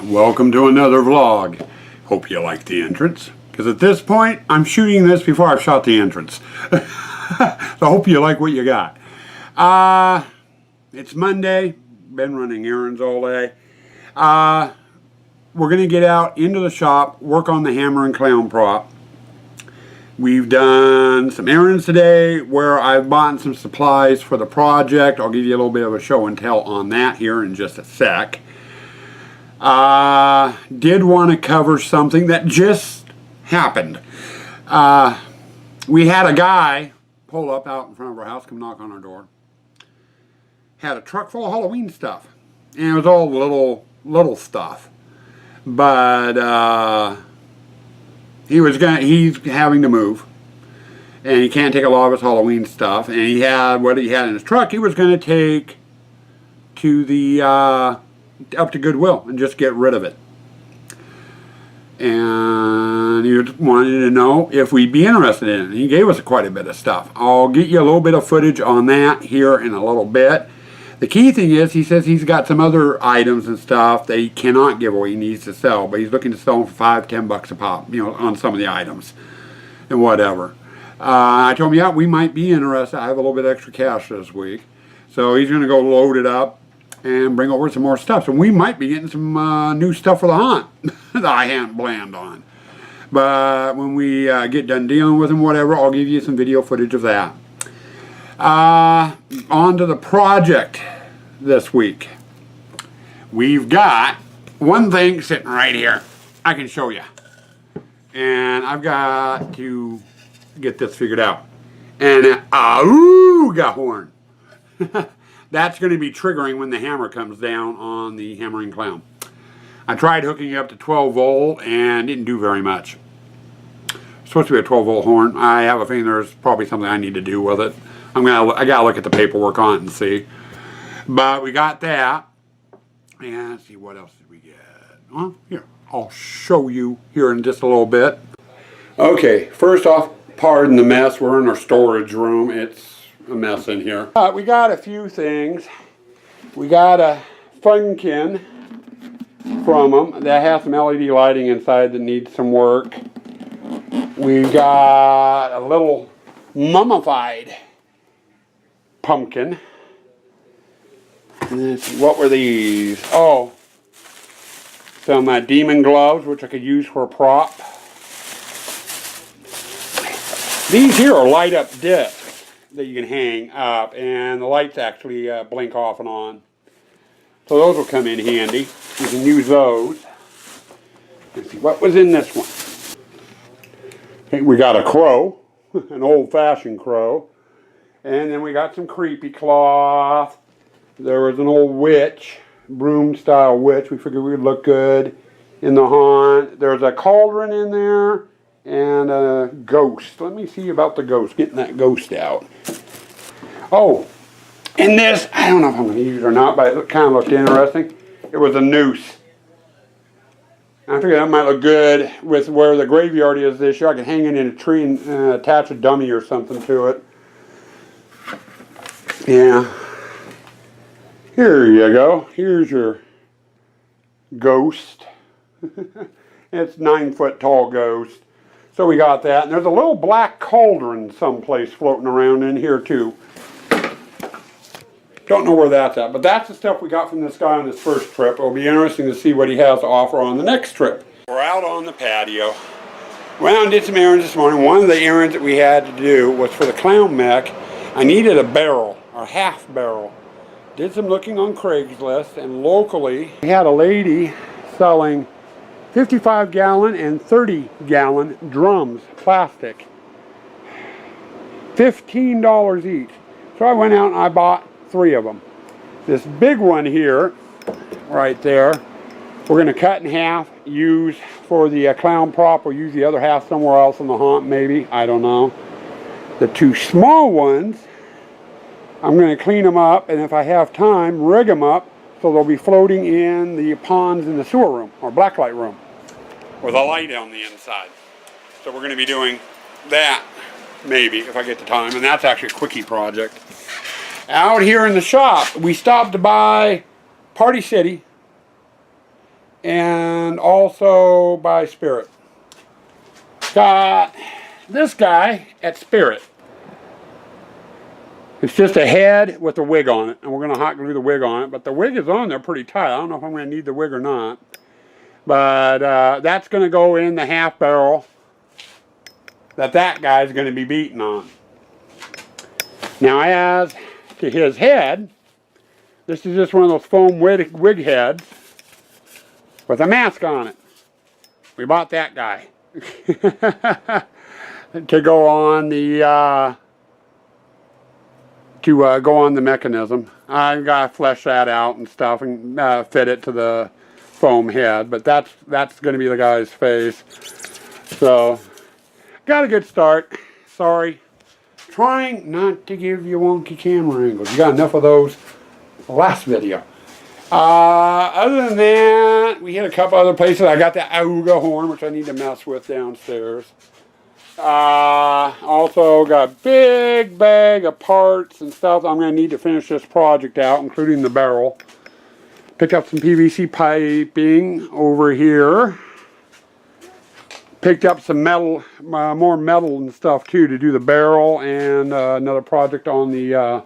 Welcome to another vlog. Hope you like the entrance, because at this point I'm shooting this before I've shot the entrance. So I hope you like what you got. It's Monday, been running errands all day. We're going to get out into the shop, work on the hammer and clown prop. We've done some errands today where I've bought some supplies for the project. I'll give you a little bit of a show and tell on that here in just a sec. Did want to cover something that just happened. We had a guy pull up out in front of our house, come knock on our door. Had a truck full of Halloween stuff. And it was all little stuff. But he's having to move. And he can't take a lot of his Halloween stuff. And he had what he had in his truck he was going to take to the up to Goodwill and just get rid of it. And he wanted to know if we'd be interested in it. And he gave us quite a bit of stuff. I'll get you a little bit of footage on that here in a little bit. The key thing is, he says he's got some other items and stuff that he cannot give away, he needs to sell, but he's looking to sell them for $5–10 a pop, you know, on some of the items and whatever. I told him, yeah, we might be interested. I have a little bit of extra cash this week. So he's going to go load it up and bring over some more stuff. So we might be getting some new stuff for the hunt that I hadn't planned on. But when we get done dealing with him, whatever, I'll give you some video footage of that. On to the project this week. We've got one thing sitting right here. I can show you. And I've got to get this figured out. And got horn. That's going to be triggering when the hammer comes down on the hammering clown. I tried hooking it up to 12 volt and didn't do very much. It's supposed to be a 12 volt horn. I have a feeling there's probably something I need to do with it. I gotta look at the paperwork on it and see. But we got that. And let's see, what else did we get? Well, here, I'll show you here in just a little bit. Okay, first off, pardon the mess. We're in our storage room. It's a mess in here. We got a few things. We got a Funkin from them that has some LED lighting inside that needs some work. We got a little mummified pumpkin. What were these? Oh, some demon gloves, which I could use for a prop. These here are light up discs that you can hang up, and the lights actually blink off and on. So those will come in handy. You can use those. Let's see, what was in this one? Okay, we got a crow, an old-fashioned crow. And then we got some creepy cloth. There was an old witch, broom-style witch. We figured we'd look good in the haunt. There's a cauldron in there and a ghost. Let me see about the ghost, getting that ghost out. Oh, and this, I don't know if I'm going to use it or not, but it kind of looked interesting. It was a noose. I figured that might look good with where the graveyard is this year. I could hang it in a tree and attach a dummy or something to it. Yeah. Here you go. Here's your ghost. It's 9-foot tall ghost. So we got that. And there's a little black cauldron someplace floating around in here too. Don't know where that's at, but that's the stuff we got from this guy on his first trip. It'll be interesting to see what he has to offer on the next trip. We're out on the patio. Went out and did some errands this morning. One of the errands that we had to do was for the clown mech. I needed a barrel, or half barrel. Did some looking on Craigslist, and locally we had a lady selling 55-gallon and 30-gallon drums, plastic. $15 each. So I went out and I bought 3 of them. This big one here, right there, we're going to cut in half, use for the clown prop, or use the other half somewhere else in the haunt maybe, I don't know. The 2 small ones, I'm going to clean them up, and if I have time, rig them up so they'll be floating in the ponds in the sewer room, or blacklight room, with a light on the inside. So we're going to be doing that, maybe, if I get the time, and that's actually a quickie project. Out here in the shop, we stopped to buy Party City and also by Spirit. Got this guy at Spirit. It's just a head with a wig on it, and we're going to hot glue the wig on it, but the wig is on there pretty tight. I don't know if I'm going to need the wig or not, but that's going to go in the half barrel that guy's going to be beaten on. Now, as to his head, this is just one of those foam wig heads with a mask on it. We bought that guy to go on the go on the mechanism. I've got to flesh that out and stuff and fit it to the foam head, but that's going to be the guy's face. So, got a good start. Sorry. Trying not to give you wonky camera angles. You got enough of those last video. Other than that, we hit a couple other places. I got the auga horn, which I need to mess with downstairs. Also got a big bag of parts and stuff I'm going to need to finish this project out, including the barrel. Picked up some PVC piping over here. Picked up some metal, more metal and stuff too, to do the barrel, and another project on the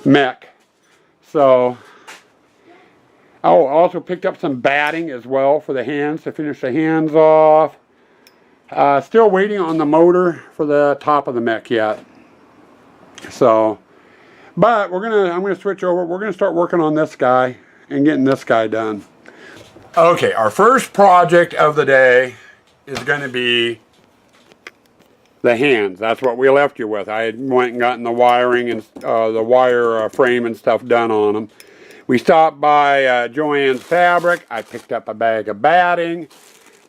mech. So, oh, also picked up some batting as well for the hands, to finish the hands off. Still waiting on the motor for the top of the mech yet. So, but I'm gonna switch over. We're gonna start working on this guy and getting this guy done. Okay, our first project of the day is going to be the hands. That's what we left you with. I had went and gotten the wiring and the wire frame and stuff done on them. We stopped by Joann's Fabric. I picked up a bag of batting.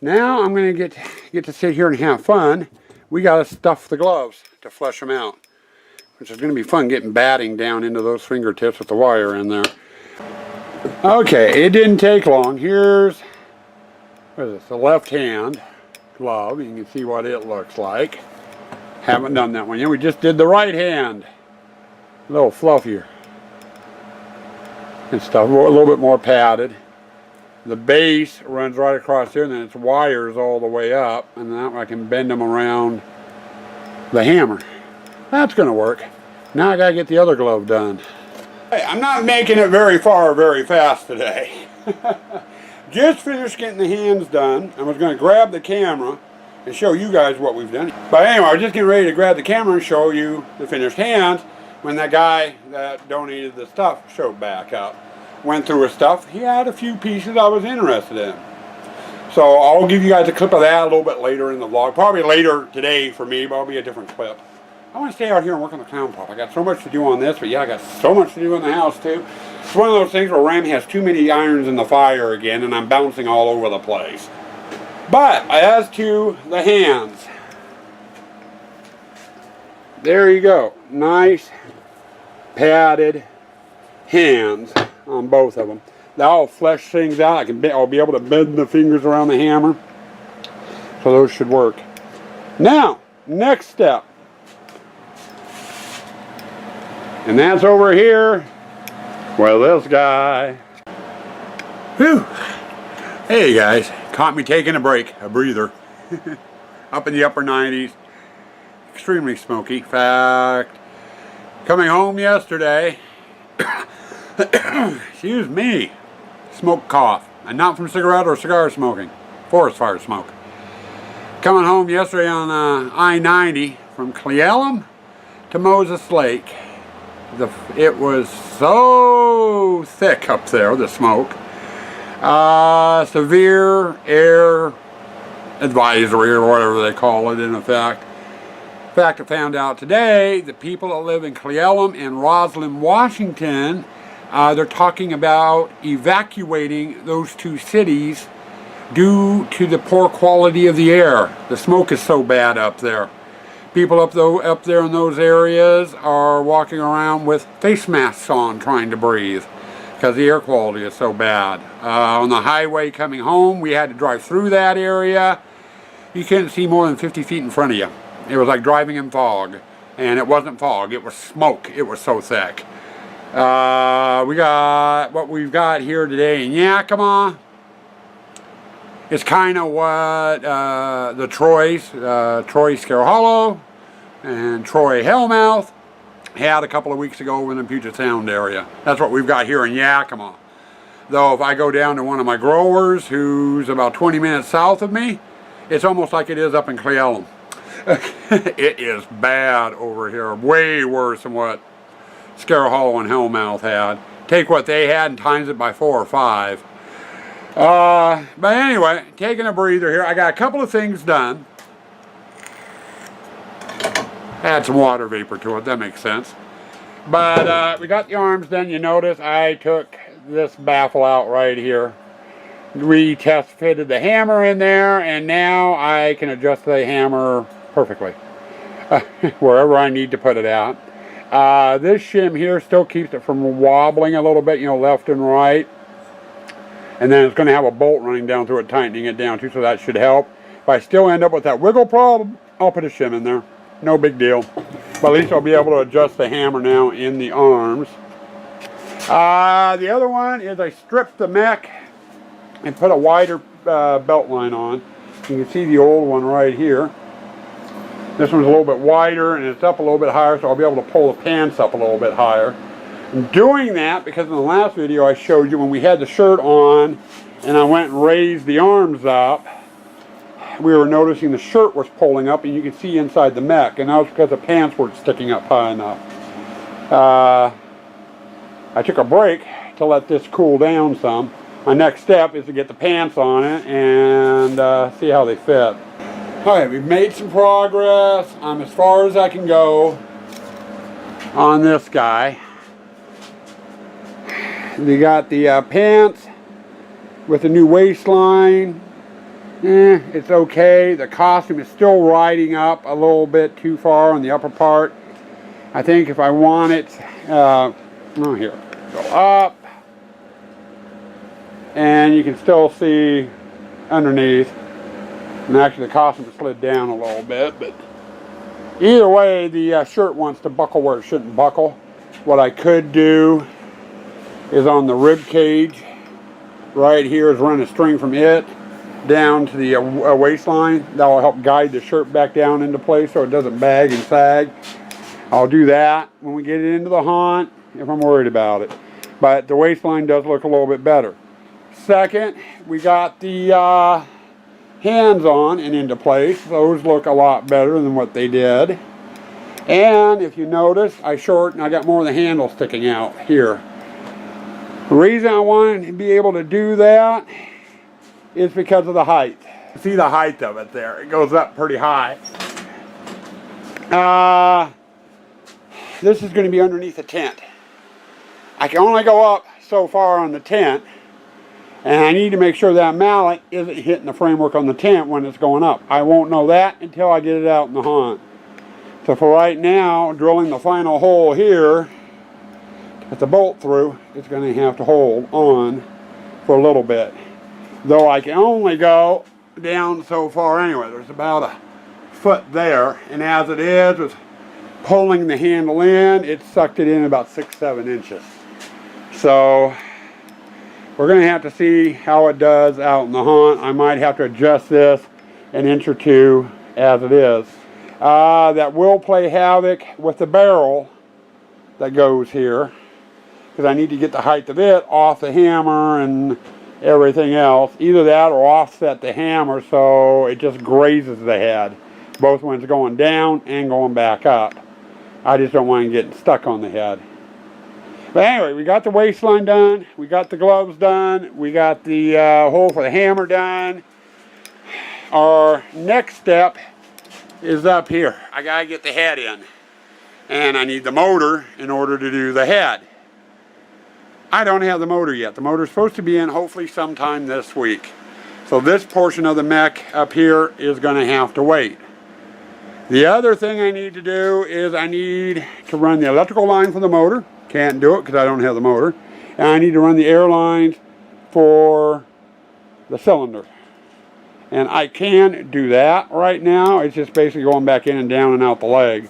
Now I'm going to get to sit here and have fun. We got to stuff the gloves to flush them out, which is going to be fun, getting batting down into those fingertips with the wire in there. Okay, it didn't take long. Here's, what is this, the left hand glove. You can see what it looks like. Haven't done that one yet. We just did the right hand. A little fluffier and stuff, a little bit more padded. The base runs right across here, and then it's wires all the way up, and now I can bend them around the hammer. That's going to work. Now I got to get the other glove done. Hey, I'm not making it very far very fast today. Just finished getting the hands done. I was going to grab the camera and show you guys what we've done. But anyway, I was just getting ready to grab the camera and show you the finished hands when that guy that donated the stuff showed back up. Went through his stuff. He had a few pieces I was interested in. So I'll give you guys a clip of that a little bit later in the vlog. Probably later today for me, but it'll be a different clip. I want to stay out here and work on the clown prop. I got so much to do on this, but yeah, I got so much to do in the house too. It's one of those things where Ram has too many irons in the fire again, and I'm bouncing all over the place. But as to the hands, there you go. Nice padded hands on both of them. That'll flesh things out. I'll be able to bend the fingers around the hammer. So those should work. Now, next step. And that's over here. Well, this guy. Whew. Hey guys, caught me taking a break, a breather. Up in the upper 90s. Extremely smoky. In fact, coming home yesterday, excuse me, smoke cough. And not from cigarette or cigar smoking. Forest fire smoke. Coming home yesterday on I-90 from Cleellum to Moses Lake. It was so thick up there, the smoke. Severe air advisory, or whatever they call it, in effect. In fact, I found out today that people that live in Cleellum and Roslyn, Washington, they're talking about evacuating those two cities due to the poor quality of the air. The smoke is so bad up there. People up there in those areas are walking around with face masks on trying to breathe because the air quality is so bad. On the highway coming home, we had to drive through that area. You couldn't see more than 50 feet in front of you. It was like driving in fog. And it wasn't fog, it was smoke. It was so thick. We got what we've got here today in Yakima. It's kind of what the Troy Scare Hollow and Troy Hellmouth had a couple of weeks ago in the Puget Sound area. That's what we've got here in Yakima. Though if I go down to one of my growers who's about 20 minutes south of me, it's almost like it is up in Cle Elum. It is bad over here, way worse than what Scare Hollow and Hellmouth had. Take what they had and times it by 4 or 5. But anyway, taking a breather here. I got a couple of things done. Add some water vapor to it, that makes sense. But we got the arms done. You notice I took this baffle out right here. Retest fitted the hammer in there, and now I can adjust the hammer perfectly wherever I need to put it at. This shim here still keeps it from wobbling a little bit, you know, left and right. And then it's going to have a bolt running down through it, tightening it down too, so that should help. If I still end up with that wiggle problem, I'll put a shim in there. No big deal. But at least I'll be able to adjust the hammer now in the arms. The other one is I stripped the mech and put a wider belt line on. You can see the old one right here. This one's a little bit wider and it's up a little bit higher, so I'll be able to pull the pants up a little bit higher. I'm doing that because in the last video I showed you when we had the shirt on and I went and raised the arms up, we were noticing the shirt was pulling up and you could see inside the mech, and that was because the pants weren't sticking up high enough. I took a break to let this cool down some. My next step is to get the pants on it and see how they fit. Alright, we've made some progress. I'm as far as I can go on this guy. We got the pants with the new waistline. It's okay. The costume is still riding up a little bit too far on the upper part. I think if I want it, here, go up, and you can still see underneath. And actually the costume slid down a little bit, but either way, the shirt wants to buckle where it shouldn't buckle. What I could do is on the rib cage right here is run a string from it down to the waistline. That will help guide the shirt back down into place so it doesn't bag and sag. I'll do that when we get it into the haunt if I'm worried about it. But the waistline does look a little bit better. Second, we got the hands on and into place. Those look a lot better than what they did. And if you notice, I shortened, I got more of the handle sticking out here. The reason I wanted to be able to do that is because of the height. See the height of it there. It goes up pretty high. This is going to be underneath the tent. I can only go up so far on the tent, and I need to make sure that mallet isn't hitting the framework on the tent when it's going up. I won't know that until I get it out in the haunt. So for right now, drilling the final hole here, at the bolt through, it's going to have to hold on for a little bit. Though I can only go down so far anyway. There's about a foot there, and as it is with pulling the handle in, it sucked it in about 6-7 inches. So we're going to have to see how it does out in the haunt. I might have to adjust this an inch or two as it is. That will play havoc with the barrel that goes here, because I need to get the height of it off the hammer and everything else. Either that or offset the hammer so it just grazes the head. Both ones going down and going back up. I just don't want it getting stuck on the head. But anyway, we got the waistline done. We got the gloves done. We got the hole for the hammer done. Our next step is up here. I gotta get the head in. And I need the motor in order to do the head. I don't have the motor yet. The motor's supposed to be in hopefully sometime this week. So this portion of the mech up here is going to have to wait. The other thing I need to do is I need to run the electrical line for the motor. Can't do it because I don't have the motor. And I need to run the air lines for the cylinder. And I can do that right now. It's just basically going back in and down and out the leg.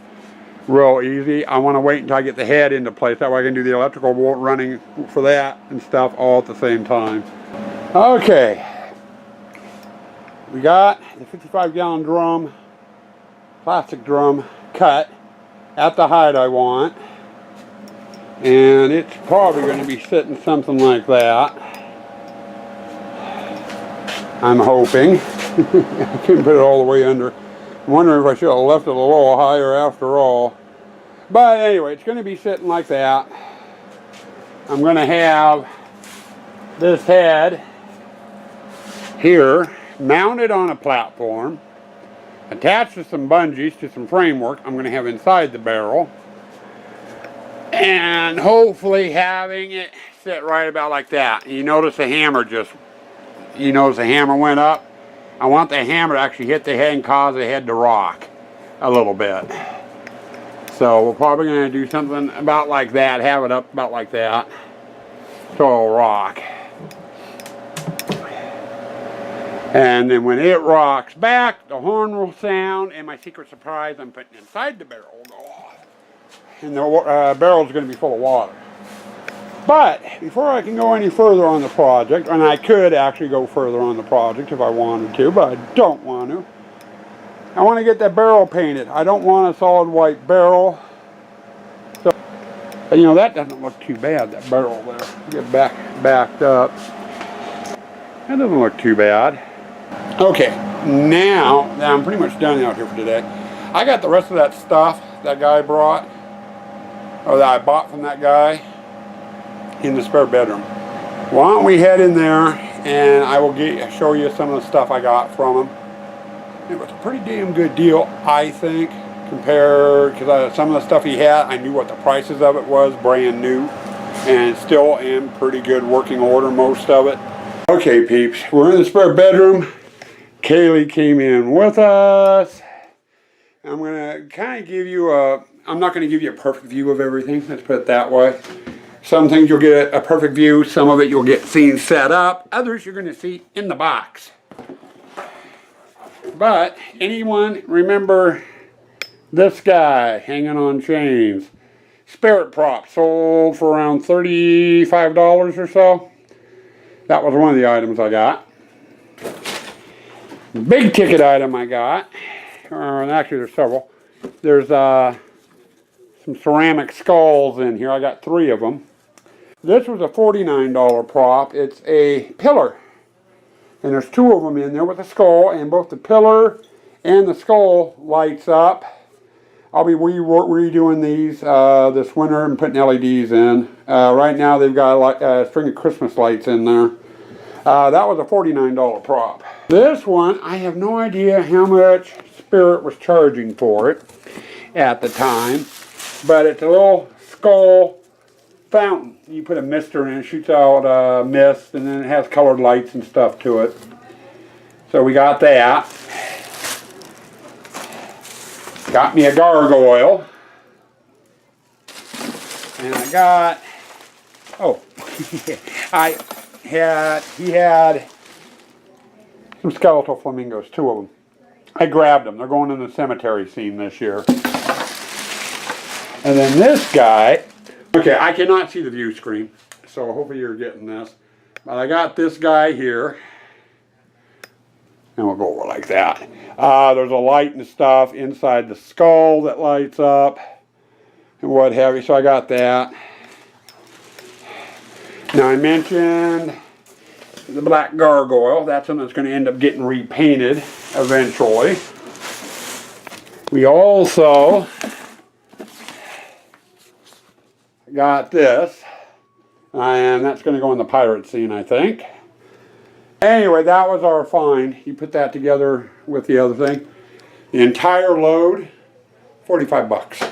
Real easy. I want to wait until I get the head into place. That way I can do the electrical running for that and stuff all at the same time. Okay. We got the 55-gallon drum, plastic drum, cut at the height I want. And it's probably going to be sitting something like that. I'm hoping. I couldn't put it all the way under. I'm wondering if I should have left it a little higher after all. But anyway, it's going to be sitting like that. I'm going to have this head here mounted on a platform, attached to some bungees to some framework I'm going to have inside the barrel, and hopefully having it sit right about like that. You notice the hammer went up. I want the hammer to actually hit the head and cause the head to rock a little bit. So we're probably going to do something about like that, have it up about like that, so it'll rock. And then when it rocks back, the horn will sound, and my secret surprise I'm putting inside the barrel will go off. And the barrel's going to be full of water. But before I can go any further on the project, and I could actually go further on the project if I wanted to, but I don't want to. I want to get that barrel painted. I don't want a solid white barrel. So, you know, that doesn't look too bad, that barrel there. Get backed up. That doesn't look too bad. Okay, now I'm pretty much done out here for today. I got the rest of that stuff that guy brought, or that I bought from that guy, in the spare bedroom. Why don't we head in there and I will show you some of the stuff I got from him. It was a pretty damn good deal, I think, compared, because some of the stuff he had, I knew what the prices of it was, brand new, and still in pretty good working order, most of it. Okay, peeps, we're in the spare bedroom. Kaylee came in with us. I'm going to kind of give you I'm not going to give you a perfect view of everything, let's put it that way. Some things you'll get a perfect view, some of it you'll get seen set up, others you're going to see in the box. But anyone remember this guy hanging on chains? Spirit prop, sold for around $35 or so. That was one of the items I got. Big ticket item I got, and actually there's several. There's some ceramic skulls in here. I got 3 of them. This was a $49 prop. It's a pillar. And there's 2 of them in there with a skull, and both the pillar and the skull lights up. I'll be redoing these this winter and putting LEDs in. Right now they've got a string of Christmas lights in there. That was a $49 prop. This one, I have no idea how much Spirit was charging for it at the time, but it's a little skull fountain. You put a mister in, it shoots out mist, and then it has colored lights and stuff to it. So we got that. Got me a gargoyle. And I got, he had some skeletal flamingos, 2 of them. I grabbed them. They're going in the cemetery scene this year. And then this guy, okay, I cannot see the view screen, so hopefully you're getting this. But I got this guy here, and we'll go over like that. There's a light and stuff inside the skull that lights up, and what have you, so I got that. Now I mentioned the black gargoyle. That's one that's going to end up getting repainted eventually. We also got this, and that's going to go in the pirate scene, I think. Anyway, that was our find. He put that together with the other thing. The entire load, 45 bucks.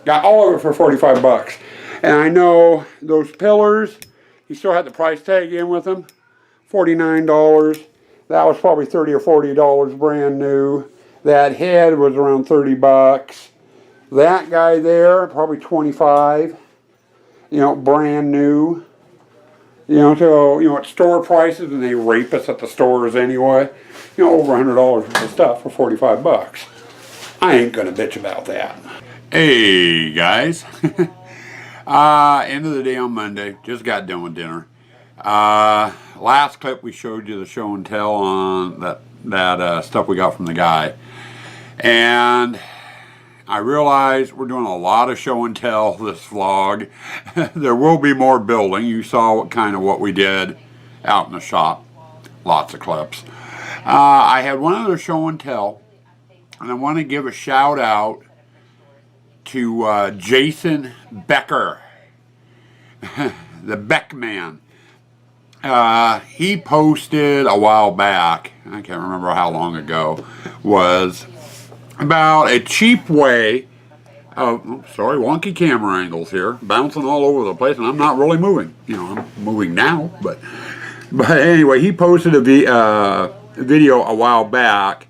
Got all of it for 45 bucks. And I know those pillars, he still had the price tag in with them, $49. That was probably $30 or $40 brand new. That head was around 30 bucks. That guy there, probably 25. You know, brand new. You know, so, you know, at store prices, and they rape us at the stores anyway. You know, over $100 worth of stuff for 45 bucks. I ain't gonna bitch about that. Hey, guys. End of the day on Monday. Just got done with dinner. Last clip we showed you the show and tell on that that stuff we got from the guy. And I realize we're doing a lot of show and tell this vlog. There will be more building. You saw what we did out in the shop. Lots of clips. I had one other show and tell, and I want to give a shout out to Jason Becker, the Beck man. He posted a while back, I can't remember how long ago, was about a cheap way of, wonky camera angles here, bouncing all over the place, and I'm not really moving. You know, I'm moving now, but anyway, he posted a video a while back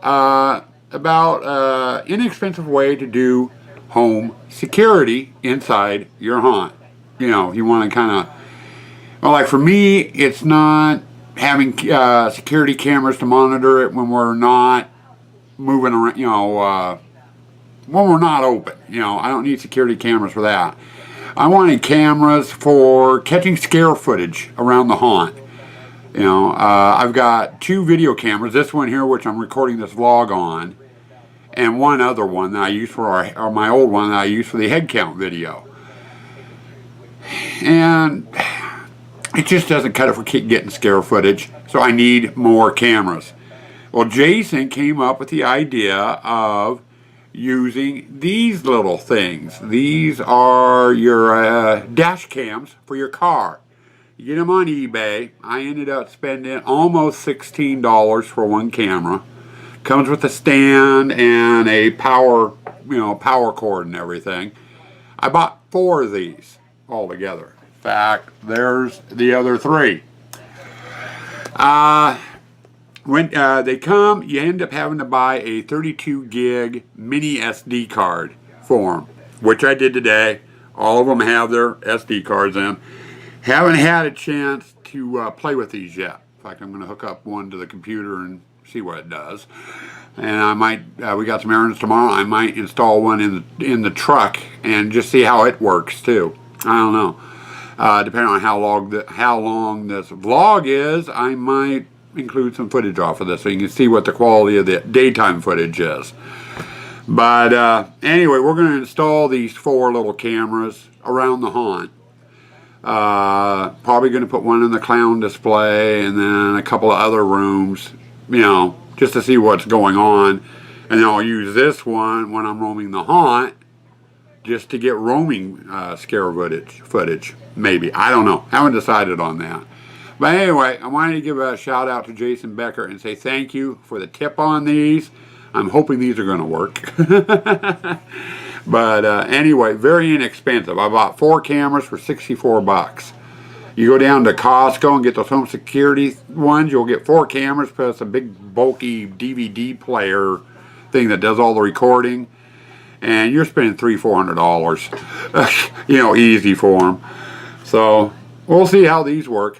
about inexpensive way to do home security inside your haunt. You know, you want to kind of, well, like for me, it's not having security cameras to monitor it when we're not moving around, you know, when we're not open. You know, I don't need security cameras for that. I wanted cameras for catching scare footage around the haunt. You know, I've got 2 video cameras, this one here, which I'm recording this vlog on, and one other one that I use for my old one that I use for the head count video. And it just doesn't cut it for getting scare footage, so I need more cameras. Well, Jason came up with the idea of using these little things. These are your dash cams for your car. You get them on eBay. I ended up spending almost $16 for one camera. Comes with a stand and a power cord and everything. I bought 4 of these altogether. In fact, there's the other 3. When they come, you end up having to buy a 32 gig mini SD card for them, which I did today. All of them have their SD cards in. Haven't had a chance to play with these yet. In fact, I'm going to hook up one to the computer and see what it does. And I might, we got some errands tomorrow, I might install one in the truck and just see how it works too. I don't know. Depending on how long this vlog is, I might include some footage off of this so you can see what the quality of the daytime footage is. But anyway, we're going to install these 4 little cameras around the haunt. Probably going to put one in the clown display and then a couple of other rooms, you know, just to see what's going on. And then I'll use this one when I'm roaming the haunt just to get roaming scare footage, maybe. I don't know. Haven't decided on that. But anyway, I wanted to give a shout out to Jason Becker and say thank you for the tip on these. I'm hoping these are going to work. But anyway, very inexpensive. I bought 4 cameras for 64 bucks. You go down to Costco and get those home security ones, you'll get 4 cameras plus a big bulky DVD player thing that does all the recording. And you're spending $300-400, you know, easy for them. So we'll see how these work.